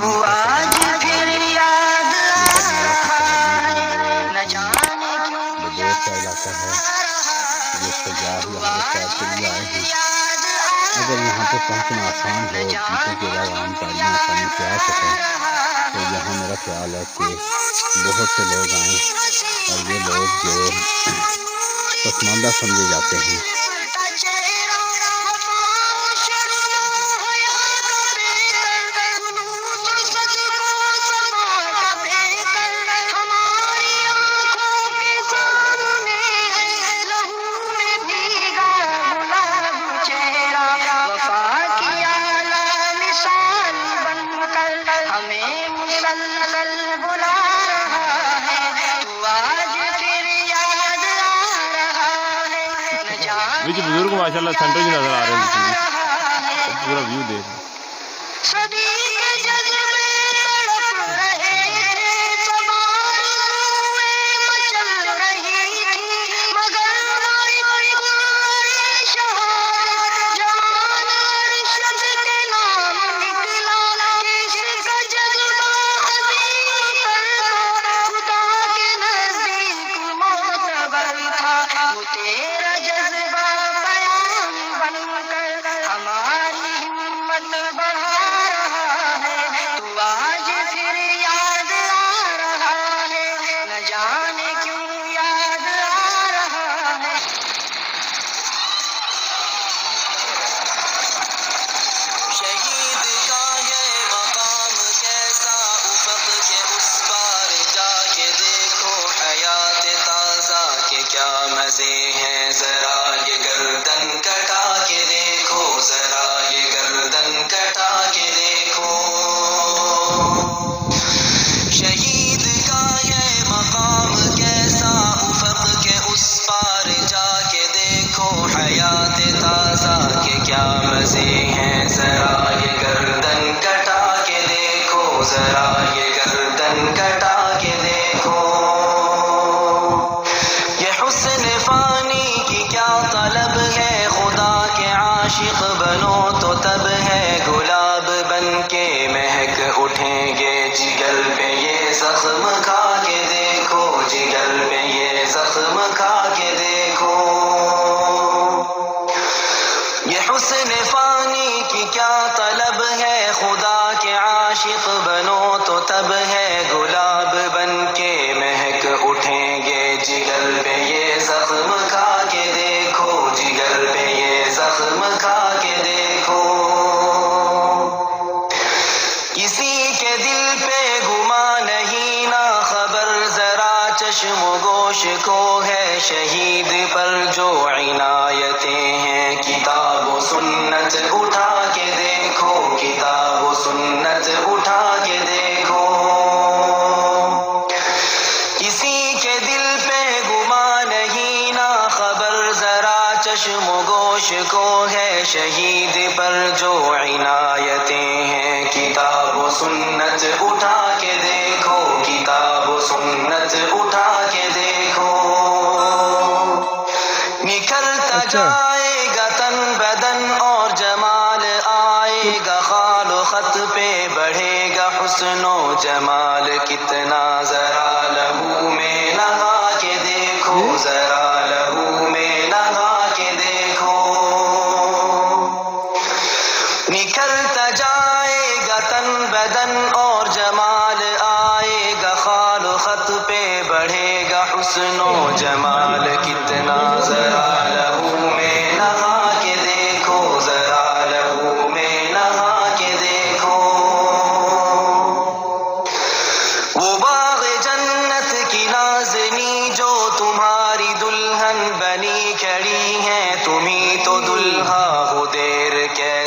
تو آج پھر یاد بدور کا علاقہ ہے جو سجاہ یہاں پر سیر کے لیے آئے ہیں. اگر یہاں پہ پہنچنا آسان ہو، جیسے کہ عوام گاڑیاں آسانی سے آ سکیں، تو یہاں میرا خیال ہے کہ بہت سے لوگ آئیں. اور یہ لوگ جو پسماندہ سمجھے جاتے ہیں، ویچ بزرگ ماشاءاللہ سینٹر جی نظر آ رہے ہیں، پورا ویو دیکھ لیں. مزے ہیں ذرا یہ گردن کٹا کے دیکھو، ذرا یہ گردن کٹا کے دیکھو. شہید کا یہ مقام کیسا، افق کے اس پار جا کے دیکھو، حیات تازہ کے کیا مزے ہیں، ذرا یہ گردن کٹا کے دیکھو، ذرا یہ گردن کٹا کے دیکھو. فانی کی کیا طلب ہے، خدا کے عاشق بنو تو تب ہے، گلاب بن کے مہک اٹھیں گے، جگر پہ یہ زخم کھا کے دیکھو، جگر پہ یہ زخم کھا کے دیکھو. یہ حسن فانی کی کیا طلب ہے، خدا کے عاشق بنو تو تب ہے، گلاب بن کے مہک اٹھیں گے، جگر پہ یہ زخم کھا کے دیکھو، جگر پہ یہ زخم کھا کے دیکھو. کسی کے دل پہ گما نہیں نہ خبر، ذرا چشم و گوش کو ہے، شہید پر جو عنایتیں ہیں، کتاب و سنت اٹھا کے دیکھو، کتاب و سنت اٹھا کے دیکھو. کسی کے دل پہ گما نہیں نہ خبر، ذرا چشم و گوش کو ہے، شہید پر جو عنایتیں ہیں، کتاب و سنت اٹھا کے دیکھو، کتاب و سنت اٹھا کے دیکھو. نکھرتا جائے گا تن بدن اور جمال آئے گا، خال و خط پہ بڑھے گا حسن و جمال، کتنا ذرا لہو میں نہا کے دیکھو، ذرا لہو میں نہا کے دیکھو. نکھرتا جائے گا تن بدن اور جمال آئے گا، خال و خط پہ بڑھے گا حسن و جمال، کتنا ذرا لہو میں نہا کے دیکھو، ذرا لہو میں نہا کے دیکھو. وہ باغ جنت کی نازنی جو تمہاری دلہن بنی کھڑی ہیں، تمہیں تو دلہا ہو، دیر کیسے